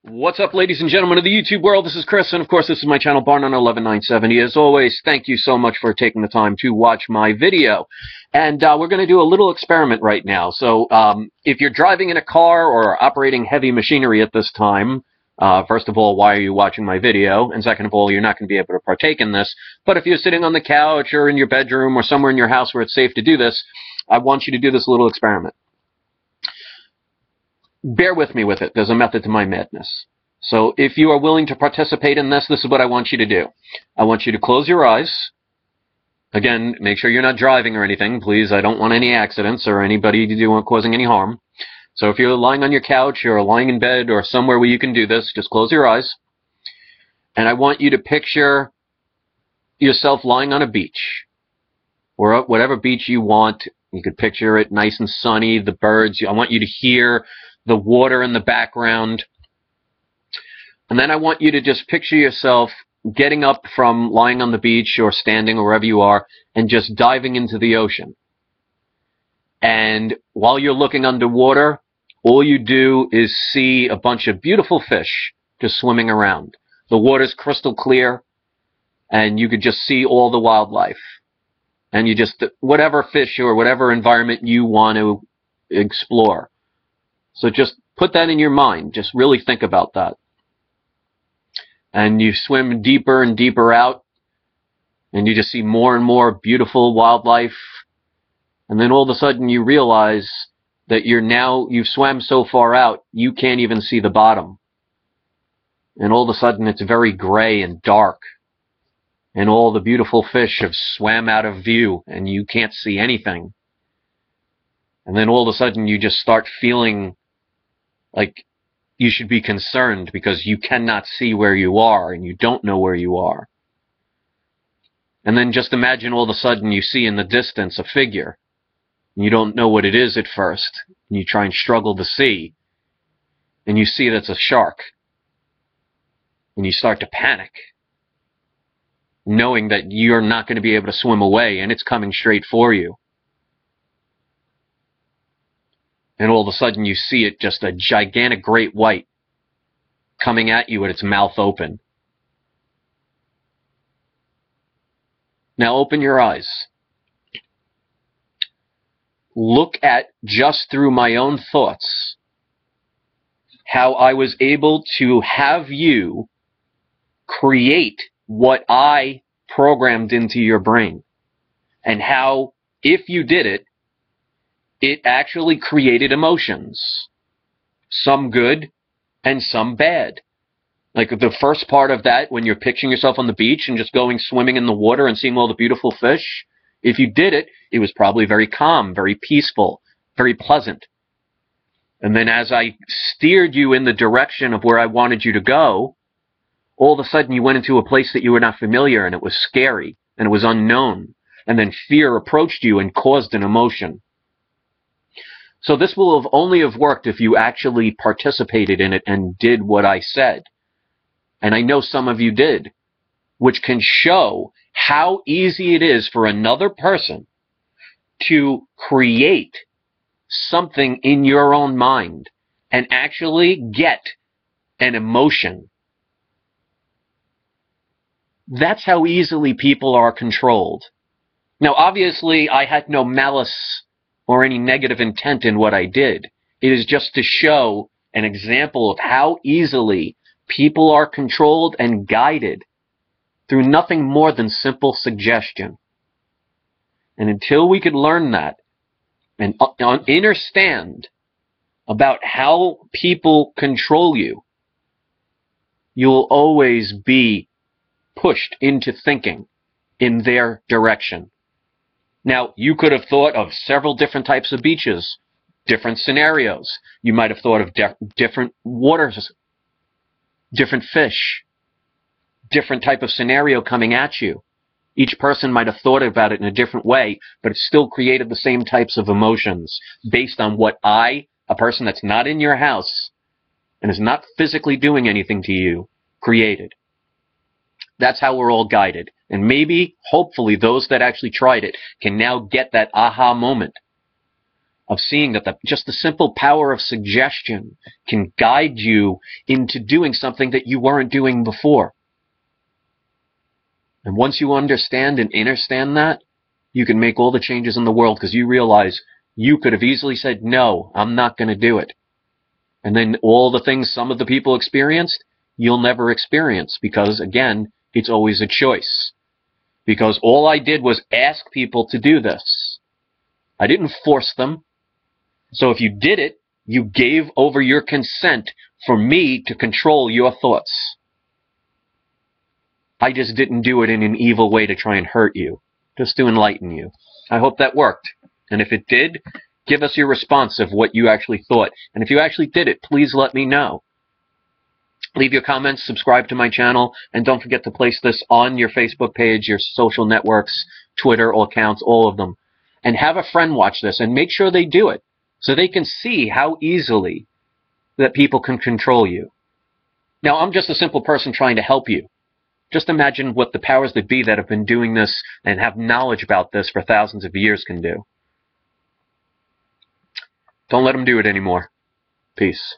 What's up, ladies and gentlemen of the YouTube world? This is Chris, and of course this is my channel, Barnon11970. As always, thank you so much for taking the time to watch my video. And we're going to do a little experiment right now. So if you're driving in a car or operating heavy machinery at this time, first of all, why are you watching my video? And second of all, you're not going to be able to partake in this. But if you're sitting on the couch or in your bedroom or somewhere in your house where it's safe to do this, I want you to do this little experiment. Bear with me with it. There's a method to my madness. So if you are willing to participate in this, this is what I want you to do. I want you to close your eyes. Again, make sure you're not driving or anything, please. I don't want any accidents or anybody causing any harm. So if you're lying on your couch or lying in bed or somewhere where you can do this, just close your eyes. And I want you to picture yourself lying on a beach, or whatever beach you want. You could picture it nice and sunny, the birds. I want you to hear the water in the background. And then I want you to just picture yourself getting up from lying on the beach or standing or wherever you are and just diving into the ocean. And while you're looking underwater, all you do is see a bunch of beautiful fish just swimming around. The water's crystal clear, and you could just see all the wildlife. And you just, whatever fish or whatever environment you want to explore. So just put that in your mind. Just really think about that. And you swim deeper and deeper out, and you just see more and more beautiful wildlife. And then all of a sudden you realize that you've swam so far out, you can't even see the bottom. And all of a sudden it's very gray and dark. And all the beautiful fish have swam out of view, and you can't see anything. And then all of a sudden you just start feeling like you should be concerned because you cannot see where you are and you don't know where you are. And then just imagine all of a sudden you see in the distance a figure. And you don't know what it is at first. And you try and struggle to see. And you see that's a shark. And you start to panic, knowing that you're not going to be able to swim away and it's coming straight for you. And all of a sudden you see it, just a gigantic great white coming at you with its mouth open. Now open your eyes. Look at, just through my own thoughts, how I was able to have you create what I programmed into your brain. And how, if you did it, it actually created emotions. Some good and some bad. Like the first part of that, when you're picturing yourself on the beach and just going swimming in the water and seeing all the beautiful fish, if you did it, it was probably very calm, very peaceful, very pleasant. And then as I steered you in the direction of where I wanted you to go, all of a sudden you went into a place that you were not familiar, and it was scary and it was unknown. And then fear approached you and caused an emotion. So this will only have worked if you actually participated in it and did what I said. And I know some of you did, which can show how easy it is for another person to create something in your own mind and actually get an emotion. That's how easily people are controlled. Now, obviously, I had no malice or any negative intent in what I did. It is just to show an example of how easily people are controlled and guided through nothing more than simple suggestion. And until we could learn that and understand about how people control you, you will always be pushed into thinking in their direction. Now, you could have thought of several different types of beaches, different scenarios. You might have thought of different waters, different fish, different type of scenario coming at you. Each person might have thought about it in a different way, but it still created the same types of emotions based on what a person that's not in your house and is not physically doing anything to you, created. That's how we're all guided. And maybe, hopefully, those that actually tried it can now get that aha moment of seeing that just the simple power of suggestion can guide you into doing something that you weren't doing before. And once you understand and understand that, you can make all the changes in the world, because you realize you could have easily said, no, I'm not going to do it. And then all the things some of the people experienced, you'll never experience, because, again, it's always a choice. Because all I did was ask people to do this. I didn't force them. So if you did it, you gave over your consent for me to control your thoughts. I just didn't do it in an evil way to try and hurt you, just to enlighten you. I hope that worked. And if it did, give us your response of what you actually thought. And if you actually did it, please let me know. Leave your comments, subscribe to my channel, and don't forget to place this on your Facebook page, your social networks, Twitter accounts, all of them. And have a friend watch this, and make sure they do it, so they can see how easily that people can control you. Now, I'm just a simple person trying to help you. Just imagine what the powers that be that have been doing this and have knowledge about this for thousands of years can do. Don't let them do it anymore. Peace.